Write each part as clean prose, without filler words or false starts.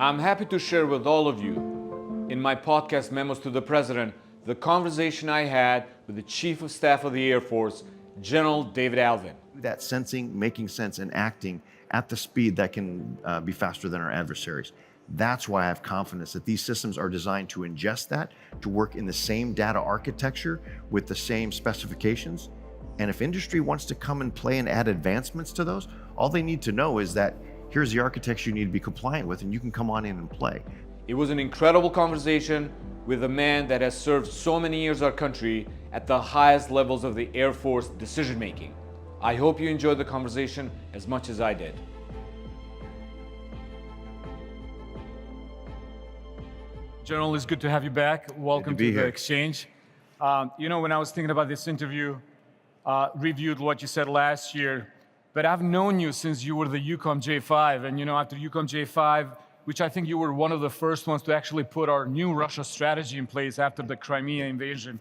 I'm happy to share with all of you, in my podcast Memos to the President, the conversation I had with the Chief of Staff of the Air Force, General David Allvin. That sensing, making sense, and acting at the speed that can be faster than our adversaries. That's why I have confidence that these systems are designed to ingest that, to work in the same data architecture with the same specifications. And if industry wants to come and play and add advancements to those, all they need to know is that here's the architecture you need to be compliant with, and you can come on in and play. It was an incredible conversation with a man that has served so many years our country at the highest levels of the Air Force decision making. I hope you enjoyed the conversation as much as I did. General, it's good to have you back. Welcome to the exchange. When I was thinking about this interview, reviewed what you said last year, but I've known you since you were the EUCOM J5, and after EUCOM J5, which I think you were one of the first ones to actually put our new Russia strategy in place after the Crimea invasion.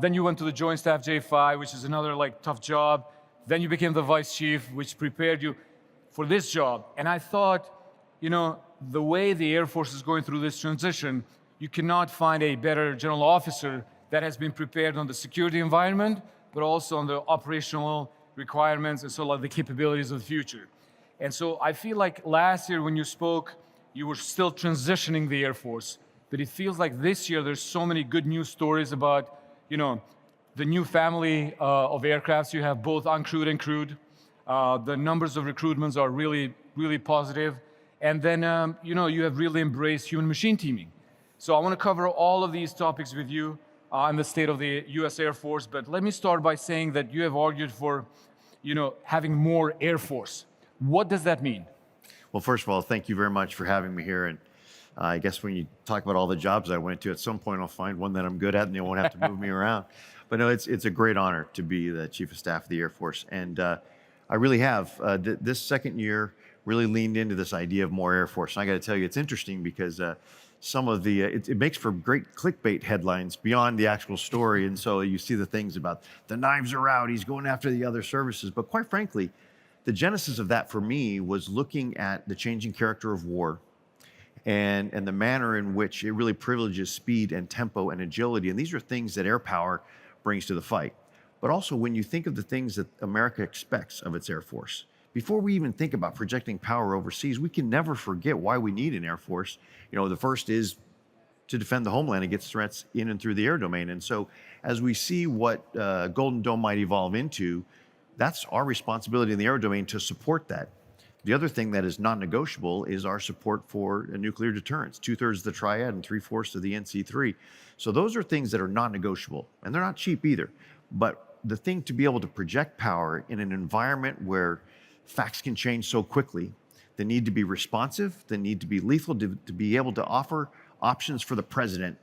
Then you went to the Joint Staff J5, which is another tough job. Then you became the Vice Chief, which prepared you for this job. And I thought, the way the Air Force is going through this transition, you cannot find a better general officer that has been prepared on the security environment, but also on the operational requirements and the capabilities of the future. And so I feel like last year when you spoke, you were still transitioning the Air Force, but it feels like this year there's so many good news stories about, the new family of aircrafts. You have both uncrewed and crewed. The numbers of recruitments are really, really positive. And then, you have really embraced human-machine teaming. So I want to cover all of these topics with you on the state of the U.S. Air Force. But let me start by saying that you have argued for, having more Air Force. What does that mean? Well, first of all, thank you very much for having me here. And I guess when you talk about all the jobs I went to, at some point I'll find one that I'm good at and they won't have to move me around. But no, it's a great honor to be the Chief of Staff of the Air Force. And I really have. This second year really leaned into this idea of more Air Force. And I got to tell you, it's interesting because some of the, it makes for great clickbait headlines beyond the actual story. And so you see the things about the knives are out, he's going after the other services. But quite frankly, the genesis of that for me was looking at the changing character of war and the manner in which it really privileges speed and tempo and agility. And these are things that air power brings to the fight. But also when you think of the things that America expects of its Air Force, before we even think about projecting power overseas, we can never forget why we need an Air Force. The first is to defend the homeland against threats in and through the air domain. And so as we see what Golden Dome might evolve into, that's our responsibility in the air domain to support that. The other thing that is non-negotiable is our support for a nuclear deterrence, 2/3 of the triad and 3/4 of the NC3. So those are things that are non-negotiable, and they're not cheap either. But the thing to be able to project power in an environment where facts can change so quickly, the need to be responsive, the need to be lethal, to be able to offer options for the president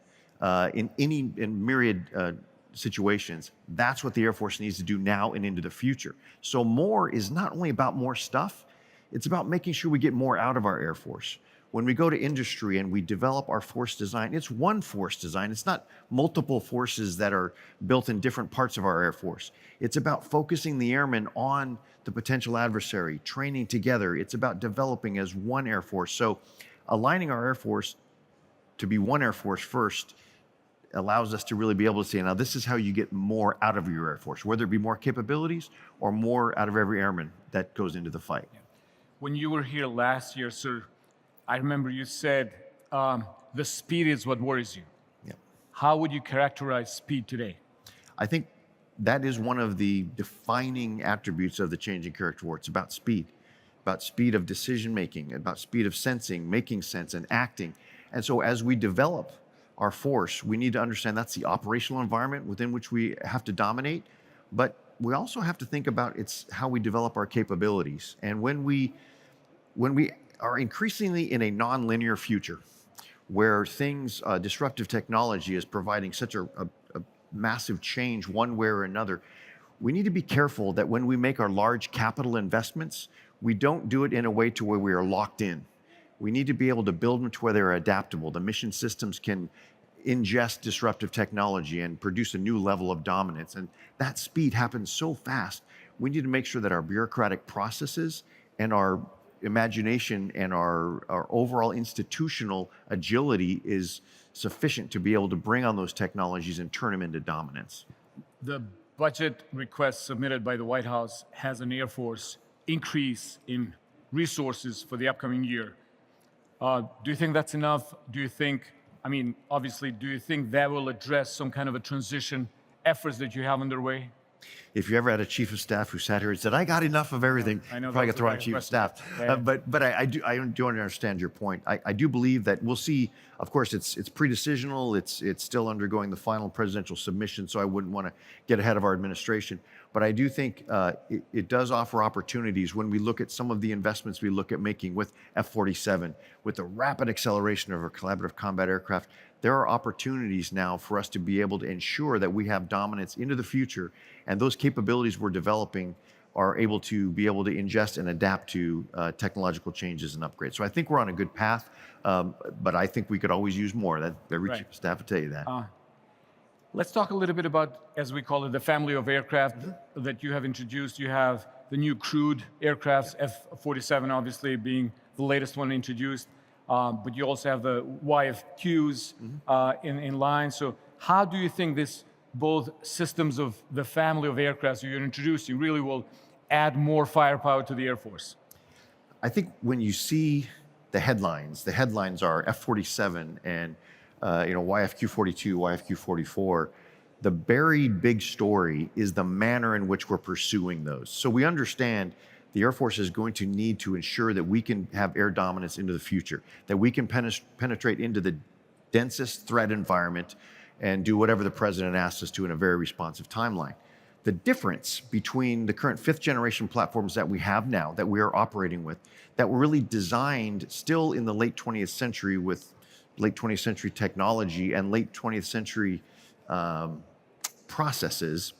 in myriad situations, that's what the Air Force needs to do now and into the future. So more is not only about more stuff, it's about making sure we get more out of our Air Force. When we go to industry and we develop our force design, it's one force design. It's not multiple forces that are built in different parts of our Air Force. It's about focusing the airmen on the potential adversary, training together. It's about developing as one Air Force. So aligning our Air Force to be one Air Force first allows us to really be able to say, now this is how you get more out of your Air Force, whether it be more capabilities or more out of every airman that goes into the fight. When you were here last year, sir, I remember you said the speed is what worries you. Yeah. How would you characterize speed today? I think that is one of the defining attributes of the changing character war. It's about speed of decision making, about speed of sensing, making sense, and acting. And so as we develop our force, we need to understand that's the operational environment within which we have to dominate, but we also have to think about it's how we develop our capabilities. And when we are increasingly in a non-linear future where things, disruptive technology is providing such a massive change one way or another, we need to be careful that when we make our large capital investments, we don't do it in a way to where we are locked in. We need to be able to build them to where they're adaptable. The mission systems can ingest disruptive technology and produce a new level of dominance. And that speed happens so fast. We need to make sure that our bureaucratic processes and our imagination and our overall institutional agility is sufficient to be able to bring on those technologies and turn them into dominance. The budget request submitted by the White House has an Air Force increase in resources for the upcoming year. Do you think that's enough? Do you think, obviously, do you think that will address some kind of a transition efforts that you have underway? If you ever had a chief of staff who sat here and said, "I got enough of everything," I know probably got that's the wrong the chief of question. staff. Yeah. But I do understand your point. I do believe that we'll see. Of course, it's pre-decisional. It's still undergoing the final presidential submission, so I wouldn't want to get ahead of our administration. But I do think it does offer opportunities when we look at some of the investments we look at making with F-47, with the rapid acceleration of our collaborative combat aircraft. There are opportunities now for us to be able to ensure that we have dominance into the future, and those capabilities we're developing are able to ingest and adapt to technological changes and upgrades. So I think we're on a good path, but I think we could always use more. That every chief of staff would tell you that. Let's talk a little bit about, as we call it, the family of aircraft that you have introduced. You have the new crewed aircrafts, F-47 obviously being the latest one introduced, but you also have the YFQs in line. So how do you think both systems of the family of aircrafts you're introducing really will add more firepower to the Air Force? I think when you see the headlines are F-47 and YFQ-42, YFQ-44. The buried big story is the manner in which we're pursuing those. So we understand the Air Force is going to need to ensure that we can have air dominance into the future, that we can penetrate into the densest threat environment and do whatever the president asks us to in a very responsive timeline. The difference between the current 5th generation platforms that we have now, that we are operating with, that were really designed still in the late 20th century with late 20th century technology and late 20th century processes,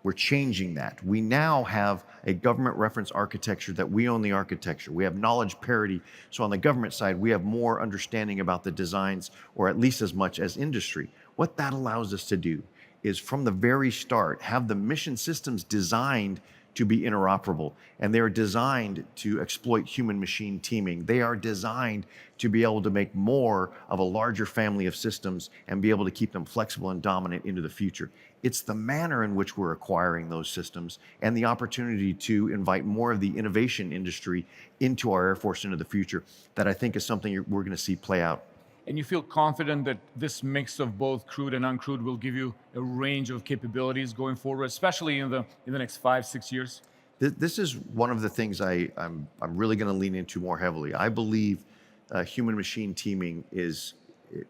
we're changing that. We now have a government reference architecture that we own the architecture. We have knowledge parity. So on the government side, we have more understanding about the designs, or at least as much as industry. What that allows us to do is from the very start, have the mission systems designed to be interoperable. And they're designed to exploit human-machine teaming. They are designed to be able to make more of a larger family of systems and be able to keep them flexible and dominant into the future. It's the manner in which we're acquiring those systems and the opportunity to invite more of the innovation industry into our Air Force into the future that I think is something we're going to see play out. And you feel confident that this mix of both crewed and uncrewed will give you a range of capabilities going forward, especially in the next 5-6 years? This is one of the things I'm really going to lean into more heavily. I believe human-machine teaming is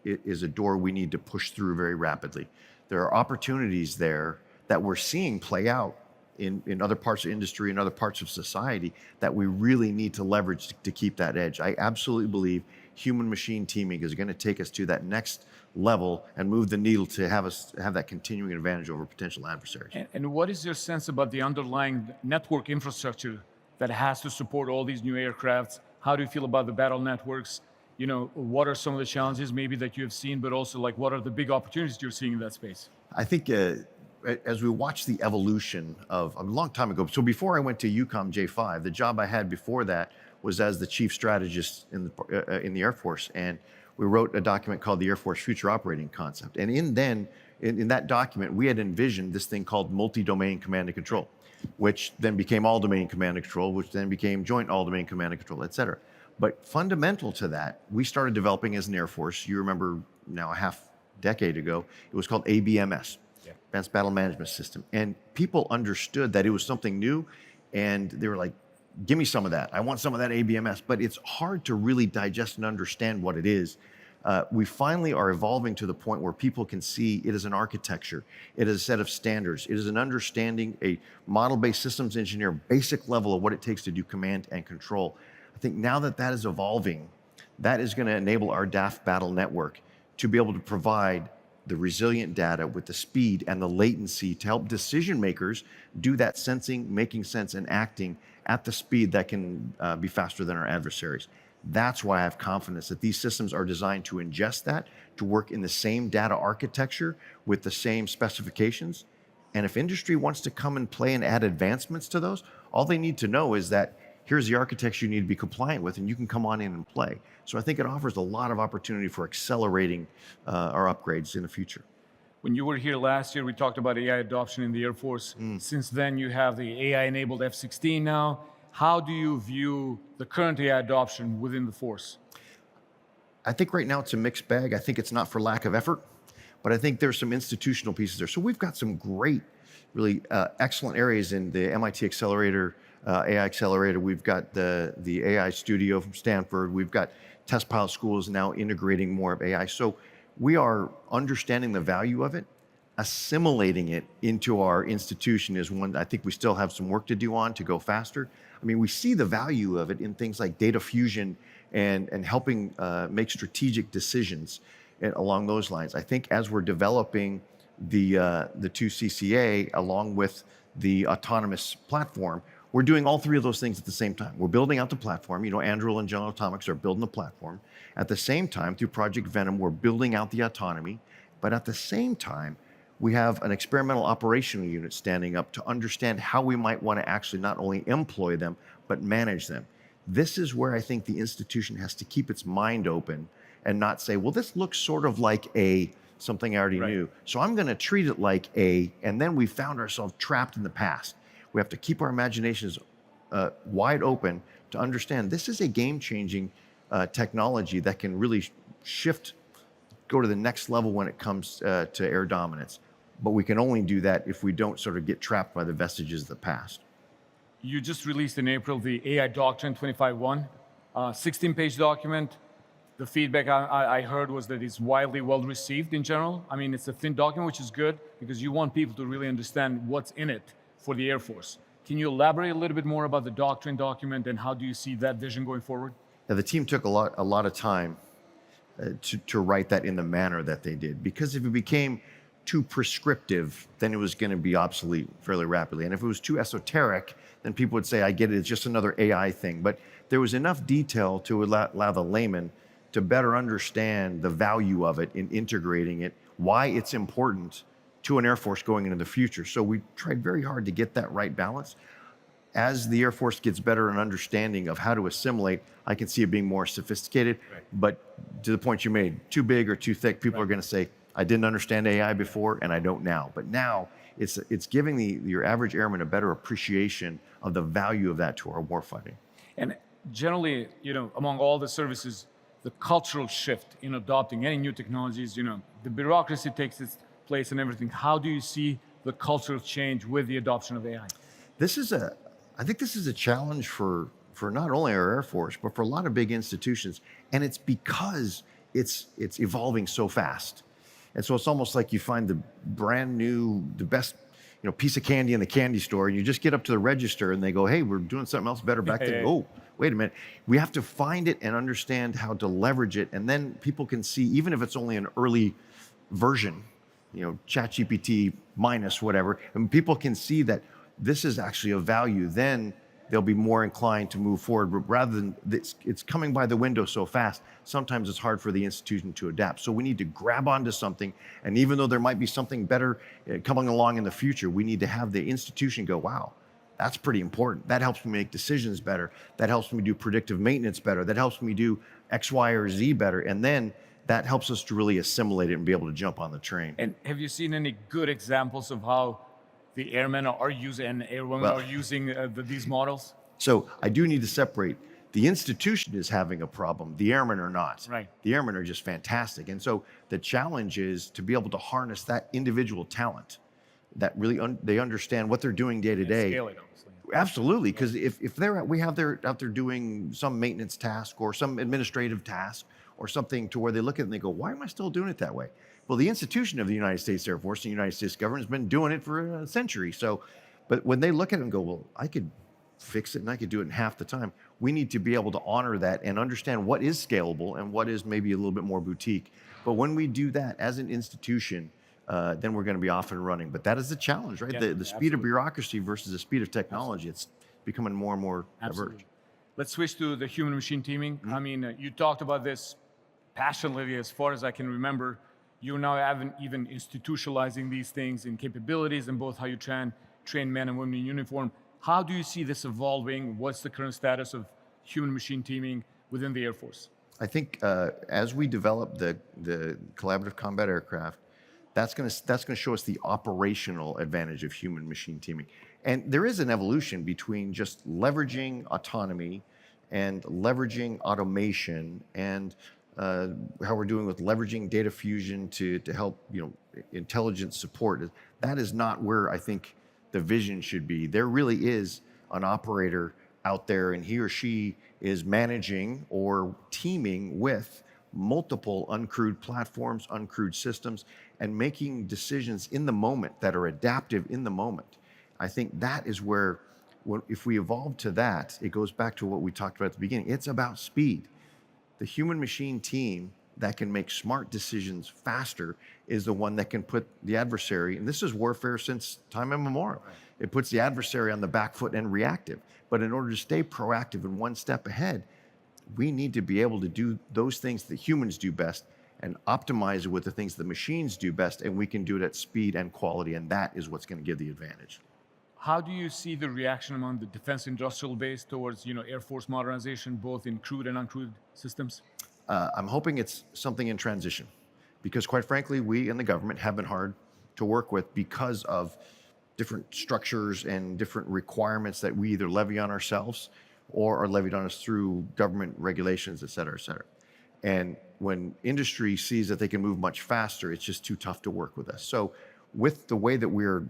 a door we need to push through very rapidly. There are opportunities there that we're seeing play out in other parts of industry and other parts of society that we really need to leverage to keep that edge. I absolutely believe human-machine teaming is going to take us to that next level and move the needle to have that continuing advantage over potential adversaries. And what is your sense about the underlying network infrastructure that has to support all these new aircrafts? How do you feel about the battle networks? What are some of the challenges maybe that you have seen, but also what are the big opportunities you're seeing in that space? I think as we watch the evolution of a long time ago, so before I went to UCOM J5, the job I had before that was as the chief strategist in the Air Force, and we wrote a document called the Air Force Future Operating Concept. And in that document, we had envisioned this thing called multi-domain command and control, which then became all-domain command and control, which then became joint all-domain command and control, et cetera. But fundamental to that, we started developing as an Air Force. You remember now a half decade ago, it was called ABMS, Advanced Battle Management System. And people understood that it was something new, and they were like, give me some of that. I want some of that ABMS, but it's hard to really digest and understand what it is. We finally are evolving to the point where people can see it is an architecture. It is a set of standards. It is an understanding, a model-based systems engineer, basic level of what it takes to do command and control. I think now that is evolving, that is going to enable our DAF battle network to be able to provide the resilient data with the speed and the latency to help decision makers do that sensing, making sense, and acting at the speed that can be faster than our adversaries. That's why I have confidence that these systems are designed to ingest that, to work in the same data architecture with the same specifications. And if industry wants to come and play and add advancements to those, all they need to know is that here's the architecture you need to be compliant with, and you can come on in and play. So I think it offers a lot of opportunity for accelerating our upgrades in the future. When you were here last year, we talked about AI adoption in the Air Force. Since then, you have the AI-enabled F-16 now. How do you view the current AI adoption within the force? I think right now it's a mixed bag. I think it's not for lack of effort, but I think there's some institutional pieces there. So we've got some great, really excellent areas in the MIT Accelerator, AI Accelerator. We've got the AI Studio from Stanford. We've got test pilot schools now integrating more of AI. So we are understanding the value of it. Assimilating it into our institution is one I think we still have some work to do on to go faster. I mean, we see the value of it in things like data fusion and helping make strategic decisions along those lines. I think as we're developing the 2CCA along with the autonomous platform, we're doing all three of those things at the same time. We're building out the platform. You know, Anduril and General Atomics are building the platform. At the same time, through Project Venom, we're building out the autonomy. But at the same time, we have an experimental operational unit standing up to understand how we might want to actually not only employ them, but manage them. This is where I think the institution has to keep its mind open and not say, well, this looks sort of like something I already knew. So I'm going to treat it like and then we found ourselves trapped in the past. We have to keep our imaginations wide open to understand this is a game-changing technology that can really go to the next level when it comes to air dominance. But we can only do that if we don't sort of get trapped by the vestiges of the past. You just released in April the AI Doctrine 25.1, 16-page document. The feedback I heard was that it's widely well received in general. I mean, it's a thin document, which is good because you want people to really understand what's in it for the Air Force. Can you elaborate a little bit more about the Doctrine document and how do you see that vision going forward? Yeah, the team took a lot of time to write that in the manner that they did, because if it became too prescriptive, then it was going to be obsolete fairly rapidly. And if it was too esoteric, then people would say, I get it, it's just another AI thing. But there was enough detail to allow the layman to better understand the value of it in integrating it, why it's important to an Air Force going into the future. So we tried very hard to get that right balance. As the Air Force gets better in understanding of how to assimilate, I can see it being more sophisticated. Right. But to the point you made, too big or too thick, people are going to say, I didn't understand AI before and I don't now. But now it's giving your average airman a better appreciation of the value of that to our warfighting. And generally, you know, among all the services, the cultural shift in adopting any new technologies, you know, the bureaucracy takes its place and everything. How do you see the cultural change with the adoption of AI? I think this is a challenge for not only our Air Force, but for a lot of big institutions. And it's because it's evolving so fast. And so it's almost like you find the brand new, the best, you know, piece of candy in the candy store, and you just get up to the register and they go, hey, we're doing something else better back there. Oh, wait a minute. We have to find it and understand how to leverage it. And then people can see, even if it's only an early version, you know, ChatGPT minus whatever, and people can see that this is actually of value, then they'll be more inclined to move forward. But rather than it's coming by the window so fast, sometimes it's hard for the institution to adapt. So we need to grab onto something, and even though there might be something better coming along in the future, we need to have the institution go, wow, that's pretty important. That helps me make decisions better. That helps me do predictive maintenance better. That helps me do X, Y, or Z better. And then that helps us to really assimilate it and be able to jump on the train. And have you seen any good examples of how the airmen are using and airwomen are using these models? So I do need to separate. The institution is having a problem. The airmen are not. Right. The airmen are just fantastic. And so the challenge is to be able to harness that individual talent that really they understand what they're doing day to day. Scale it, obviously. Absolutely, because if they're out there doing some maintenance task or some administrative task or something to where they look at it and they go, why am I still doing it that way? Well, the institution of the United States Air Force and the United States government has been doing it for a century. So, but when they look at it and go, well, I could fix it and I could do it in half the time, we need to be able to honor that and understand what is scalable and what is maybe a little bit more boutique. But when we do that as an institution, then we're going to be off and running. But that is the challenge, right? Yeah, the speed of bureaucracy versus the speed of technology. It's becoming more and more divergent. Let's switch to the human-machine teaming. I mean, you talked about this passionately as far as I can remember. You're now even institutionalizing these things in capabilities and both how you train men and women in uniform. How do you see this evolving? What's the current status of human-machine teaming within the Air Force? I think as we develop the collaborative combat aircraft, that's going to show us the operational advantage of human-machine teaming. And there is an evolution between just leveraging autonomy and leveraging automation and how we're doing with leveraging data fusion to help intelligence support. That is not where I think the vision should be. There really is an operator out there, and he or she is managing or teaming with multiple uncrewed platforms, uncrewed systems, and making decisions in the moment that are adaptive in the moment. I think that is where, if we evolve to that, it goes back to what we talked about at the beginning. It's about speed. The human-machine team that can make smart decisions faster is the one that can put the adversary, and this is warfare since time immemorial. It puts the adversary on the back foot and reactive. But in order to stay proactive and one step ahead, we need to be able to do those things that humans do best and optimize it with the things the machines do best, and we can do it at speed and quality, and that is what's going to give the advantage. How do you see the reaction among the defense industrial base towards Air Force modernization, both in crewed and uncrewed systems? I'm hoping it's something in transition, because quite frankly, we in the government have been hard to work with because of different structures and different requirements that we either levy on ourselves or are levied on us through government regulations, et cetera, et cetera. And when industry sees that they can move much faster, it's just too tough to work with us. So with the way that we're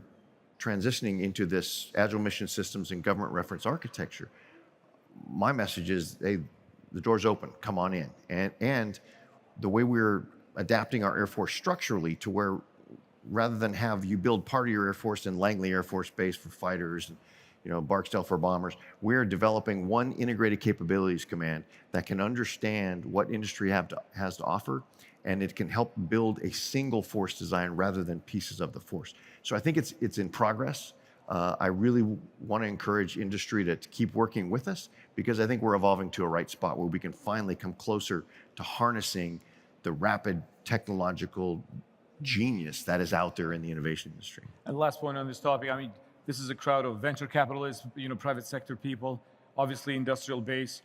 transitioning into this agile mission systems and government reference architecture, my message is, hey, the door's open, come on in. And the way we're adapting our Air Force structurally to where, rather than have you build part of your Air Force in Langley Air Force Base for fighters, and Barksdale for bombers, we're developing one integrated capabilities command that can understand what industry has to offer, and it can help build a single force design rather than pieces of the force. So I think it's in progress. I really want to encourage industry to keep working with us, because I think we're evolving to a right spot where we can finally come closer to harnessing the rapid technological genius that is out there in the innovation industry. And last point on this topic, I mean, this is a crowd of venture capitalists, private sector people, obviously industrial base.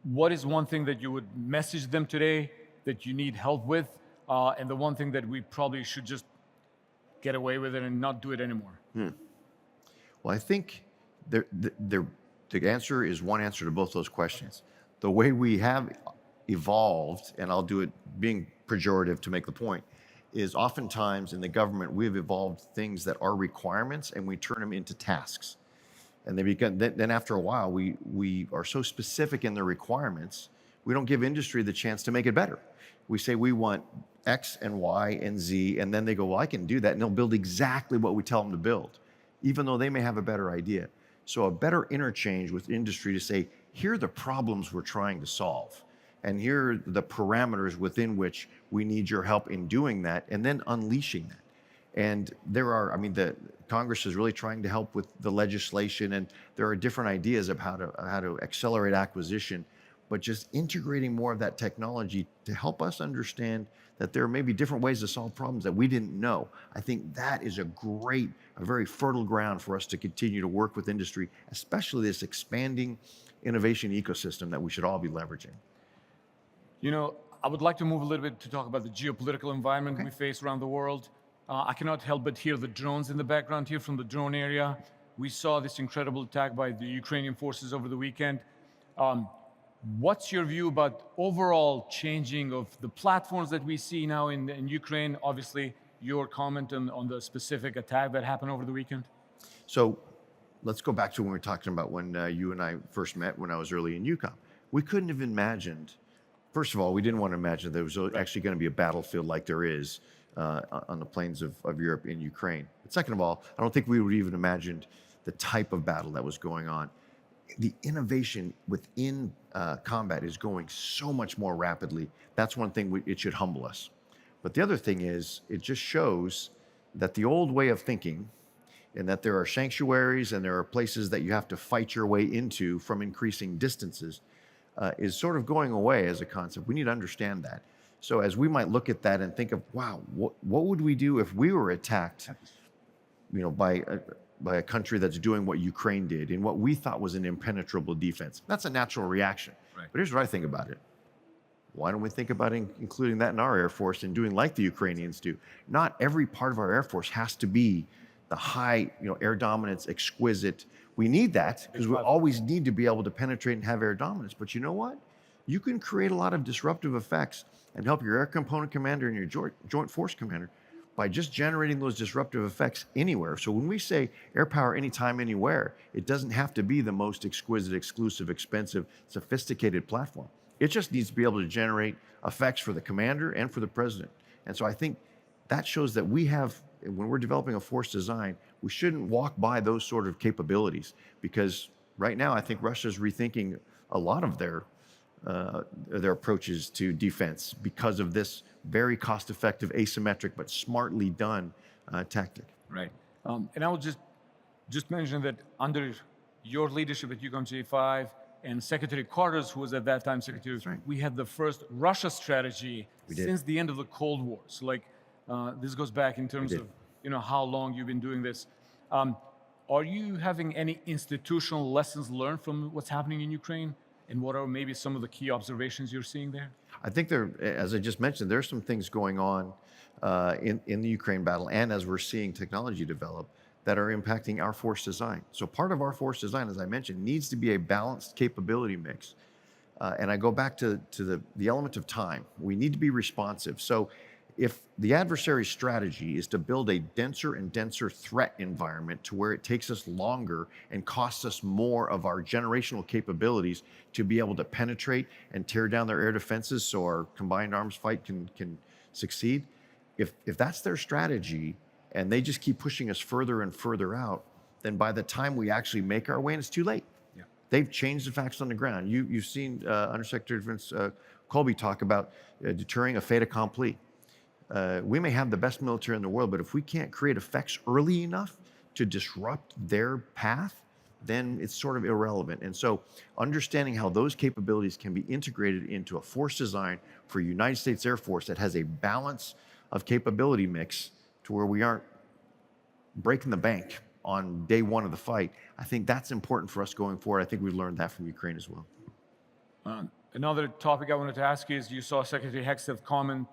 What is one thing that you would message them today that you need help with, and the one thing that we probably should just get away with it and not do it anymore? Well, I think the answer is one answer to both those questions. The way we have evolved, and I'll do it being pejorative to make the point, is oftentimes in the government, we've evolved things that are requirements and we turn them into tasks. And they become, then after a while, we are so specific in the requirements, we don't give industry the chance to make it better. We say we want X and Y and Z, and then they go, well, I can do that. And they'll build exactly what we tell them to build, even though they may have a better idea. So a better interchange with industry to say, here are the problems we're trying to solve, and here are the parameters within which we need your help in doing that, and then unleashing that. And the Congress is really trying to help with the legislation, and there are different ideas of how to accelerate acquisition, but just integrating more of that technology to help us understand that there may be different ways to solve problems that we didn't know. I think that is a very fertile ground for us to continue to work with industry, especially this expanding innovation ecosystem that we should all be leveraging. I would like to move a little bit to talk about the geopolitical environment we face around the world. I cannot help but hear the drones in the background here from the drone area. We saw this incredible attack by the Ukrainian forces over the weekend. What's your view about overall changing of the platforms that we see now in Ukraine? Obviously, your comment on the specific attack that happened over the weekend. So let's go back to when we were talking about when you and I first met when I was early in UCOM. We couldn't have imagined, first of all, we didn't want to imagine there was actually going to be a battlefield like there is on the plains of Europe in Ukraine. But second of all, I don't think we would even imagined the type of battle that was going on. The innovation within combat is going so much more rapidly. That's one thing it should humble us. But the other thing is, it just shows that the old way of thinking, and that there are sanctuaries and there are places that you have to fight your way into from increasing distances, is sort of going away as a concept. We need to understand that. So as we might look at that and think of, wow, what would we do if we were attacked, by by a country that's doing what Ukraine did in what we thought was an impenetrable defense. That's a natural reaction. Right. But here's what I think about it. Why don't we think about including that in our Air Force and doing like the Ukrainians do? Not every part of our Air Force has to be the high, air dominance, exquisite. We need that because we always need to be able to penetrate and have air dominance. But you know what? You can create a lot of disruptive effects and help your air component commander and your joint force commander by just generating those disruptive effects anywhere. So when we say air power anytime, anywhere, it doesn't have to be the most exquisite, exclusive, expensive, sophisticated platform. It just needs to be able to generate effects for the commander and for the president. And so I think that shows that we have, when we're developing a force design, we shouldn't walk by those sort of capabilities, because right now I think Russia's rethinking a lot of their approaches to defense because of this very cost-effective, asymmetric, but smartly done tactic. Right. And I will just mention that under your leadership at UCOM J5 and Secretary Carter's, who was at that time Secretary, right. we had the first Russia strategy since the end of the Cold War. So this goes back in terms of how long you've been doing this. Are you having any institutional lessons learned from what's happening in Ukraine? And what are maybe some of the key observations you're seeing there? I think as I just mentioned, there's some things going on in the Ukraine battle, and as we're seeing technology develop, that are impacting our force design. So part of our force design, as I mentioned, needs to be a balanced capability mix. And I go back to the element of time. We need to be responsive. So if the adversary's strategy is to build a denser and denser threat environment to where it takes us longer and costs us more of our generational capabilities to be able to penetrate and tear down their air defenses so our combined arms fight can succeed, if that's their strategy and they just keep pushing us further and further out, then by the time we actually make our way, and it's too late. Yeah. They've changed the facts on the ground. You've seen Undersecretary Defense Colby talk about deterring a fait accompli. We may have the best military in the world, but if we can't create effects early enough to disrupt their path, then it's sort of irrelevant. And so understanding how those capabilities can be integrated into a force design for United States Air Force that has a balance of capability mix to where we aren't breaking the bank on day one of the fight, I think that's important for us going forward. I think we've learned that from Ukraine as well. Another topic I wanted to ask you is, you saw Secretary Hegseth comment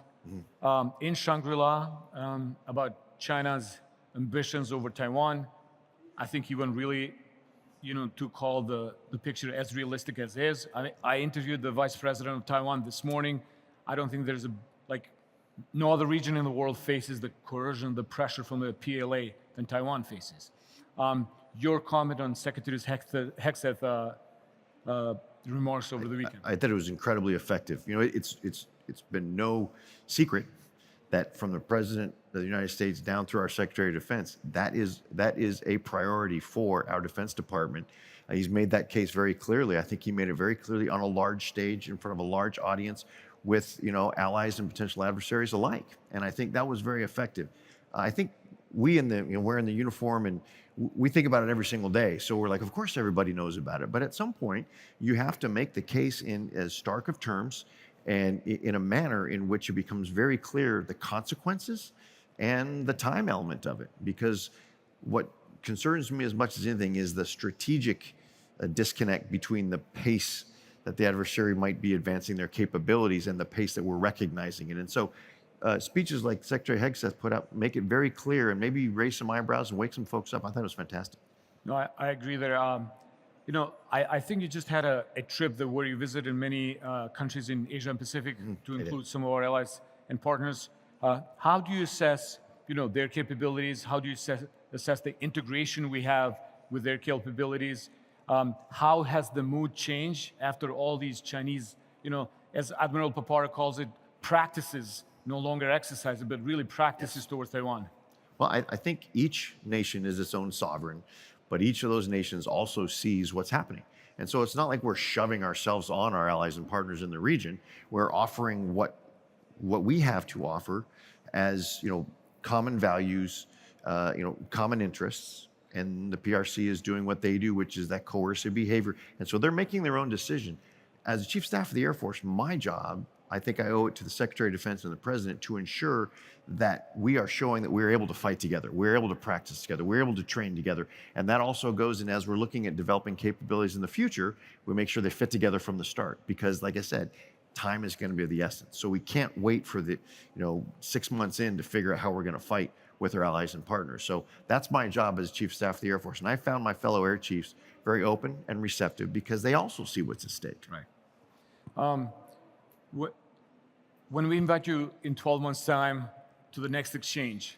in Shangri-La about China's ambitions over Taiwan. I think he went really, to call the picture as realistic as is. I interviewed the Vice President of Taiwan this morning. I don't think there's no other region in the world faces the coercion, the pressure from the PLA than Taiwan faces. Your comment on Secretary Hegseth remarks over the weekend? I thought it was incredibly effective. It's been no secret that from the President of the United States down through our Secretary of Defense, that is a priority for our Defense Department. He's made that case very clearly. I think he made it very clearly on a large stage in front of a large audience with allies and potential adversaries alike. And I think that was very effective. I think we wearing the uniform, and we think about it every single day. So we're like, of course everybody knows about it. But at some point, you have to make the case in as stark of terms and in a manner in which it becomes very clear the consequences and the time element of it. Because what concerns me as much as anything is the strategic disconnect between the pace that the adversary might be advancing their capabilities and the pace that we're recognizing it. And so speeches like Secretary Hegseth put out make it very clear and maybe raise some eyebrows and wake some folks up. I thought it was fantastic. No, I agree there. I think you just had a trip where you visited many countries in Asia and Pacific, to include some of our allies and partners. How do you assess, their capabilities? How do you assess the integration we have with their capabilities? How has the mood changed after all these Chinese, as Admiral Papara calls it, practices, no longer exercises, but really practices towards Taiwan? Well, I think each nation is its own sovereign, but each of those nations also sees what's happening. And so it's not like we're shoving ourselves on our allies and partners in the region. We're offering what we have to offer as, common values, common interests. And the PRC is doing what they do, which is that coercive behavior. And so they're making their own decision. As Chief of Staff of the Air Force, my job I think I owe it to the Secretary of Defense and the President to ensure that we are showing that we're able to fight together, we're able to practice together, we're able to train together. And that also goes in as we're looking at developing capabilities in the future, we make sure they fit together from the start. Because like I said, time is going to be of the essence. So we can't wait for the 6 months in to figure out how we're going to fight with our allies and partners. So that's my job as Chief of Staff of the Air Force. And I found my fellow Air Chiefs very open and receptive because they also see what's at stake. Right. When we invite you in 12 months' time to the next exchange,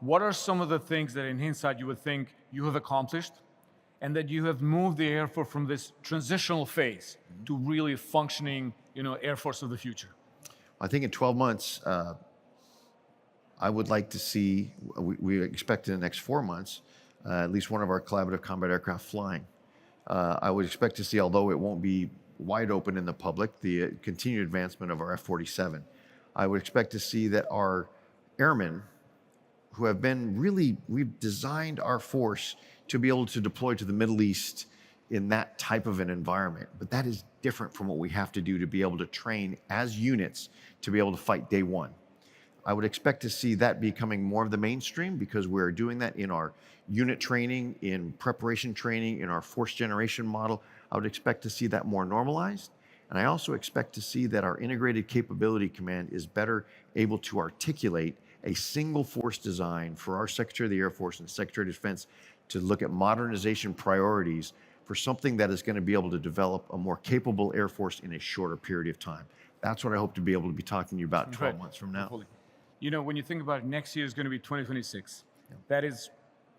what are some of the things that in hindsight you would think you have accomplished and that you have moved the Air Force from this transitional phase to really functioning, Air Force of the future? I think in 12 months, I would like to see, we expect in the next 4 months, at least one of our collaborative combat aircraft flying. I would expect to see, although it won't be wide open in the public, the continued advancement of our F-47. I would expect to see that our airmen, who have been we've designed our force to be able to deploy to the Middle East in that type of an environment. But that is different from what we have to do to be able to train as units to be able to fight day one. I would expect to see that becoming more of the mainstream because we're doing that in our unit training, in preparation training, in our force generation model. I would expect to see that more normalized. And I also expect to see that our integrated capability command is better able to articulate a single force design for our Secretary of the Air Force and Secretary of Defense to look at modernization priorities for something that is going to be able to develop a more capable Air Force in a shorter period of time. That's what I hope to be able to be talking to you about 12 months from now. When you think about it, next year is going to be 2026. Yeah. That is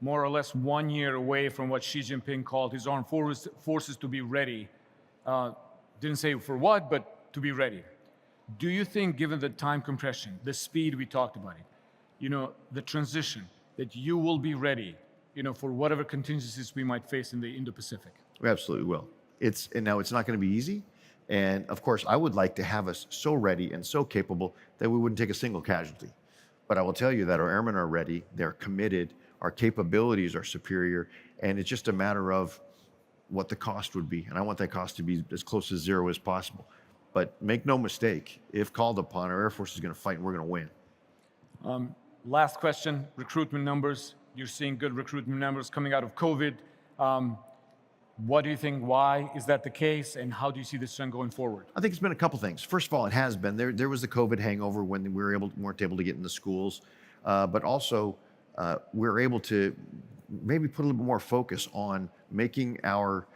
more or less 1 year away from what Xi Jinping called his armed forces to be ready. Didn't say for what, but to be ready. Do you think, given the time compression, the speed we talked about it, the transition, that you will be ready, for whatever contingencies we might face in the Indo-Pacific? We absolutely will. Now it's not going to be easy. And of course, I would like to have us so ready and so capable that we wouldn't take a single casualty. But I will tell you that our airmen are ready, they're committed, our capabilities are superior, and it's just a matter of what the cost would be. And I want that cost to be as close to zero as possible. But make no mistake, if called upon, our Air Force is going to fight and we're going to win. Last question, recruitment numbers. You're seeing good recruitment numbers coming out of COVID. What do you think? Why is that the case? And how do you see this trend going forward? I think it's been a couple things. First of all, it has been. There was the COVID hangover when we weren't able to get in the schools. But also, we're able to maybe put a little bit more focus on making our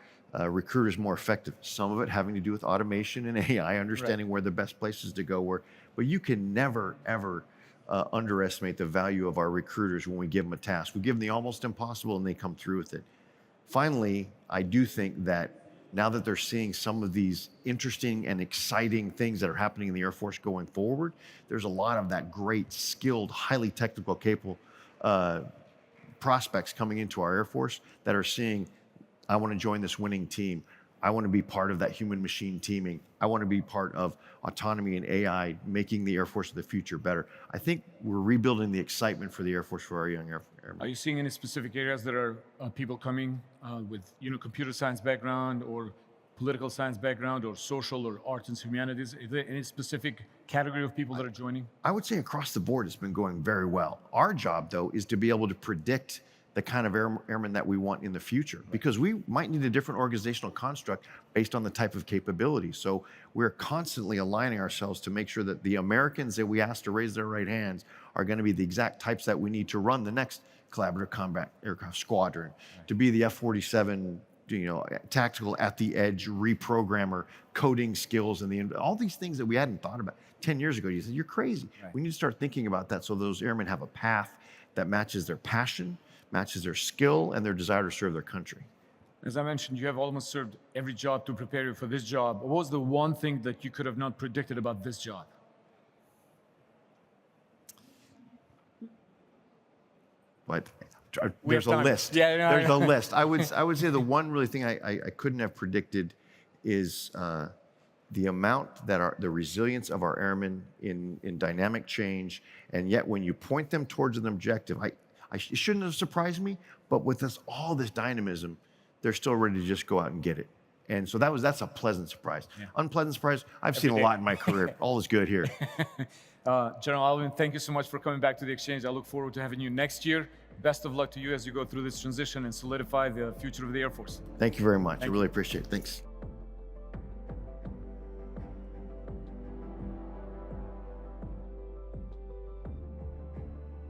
recruiters more effective. Some of it having to do with automation and AI, understanding where the best places to go were. But you can never, ever underestimate the value of our recruiters when we give them a task. We give them the almost impossible and they come through with it. Finally, I do think that now that they're seeing some of these interesting and exciting things that are happening in the Air Force going forward, there's a lot of that great, skilled, highly technical, capable prospects coming into our Air Force that are seeing, I want to join this winning team. I want to be part of that human-machine teaming. I want to be part of autonomy and AI, making the Air Force of the future better. I think we're rebuilding the excitement for the Air Force for our young airmen. Are you seeing any specific areas that are people coming with computer science background or political science background or social or arts and humanities? Is there any specific category of people that are joining? I would say across the board it's been going very well. Our job, though, is to be able to predict the kind of airmen that we want in the future, because we might need a different organizational construct based on the type of capability. So we're constantly aligning ourselves to make sure that the Americans that we ask to raise their right hands are going to be the exact types that we need to run the next collaborative combat aircraft squadron, to be the F-47, tactical at the edge reprogrammer, coding skills, and all these things that we hadn't thought about 10 years ago. You said, you're crazy. Right. We need to start thinking about that so those airmen have a path that matches their passion, matches their skill, and their desire to serve their country. As I mentioned, you have almost served every job to prepare you for this job. What was the one thing that you could have not predicted about this job? But there's a list. Yeah, no, there's a list. I would say the one really thing I couldn't have predicted is the amount that the resilience of our airmen in dynamic change, and yet when you point them towards an objective, it shouldn't have surprised me, but with all this dynamism, they're still ready to just go out and get it. And so that's a pleasant surprise. Yeah. Unpleasant surprise, I've seen a day. lot in my career. All is good here. General Allvin, thank you so much for coming back to the exchange. I look forward to having you next year. Best of luck to you as you go through this transition and solidify the future of the Air Force. Thank you very much. I really appreciate it. Thanks.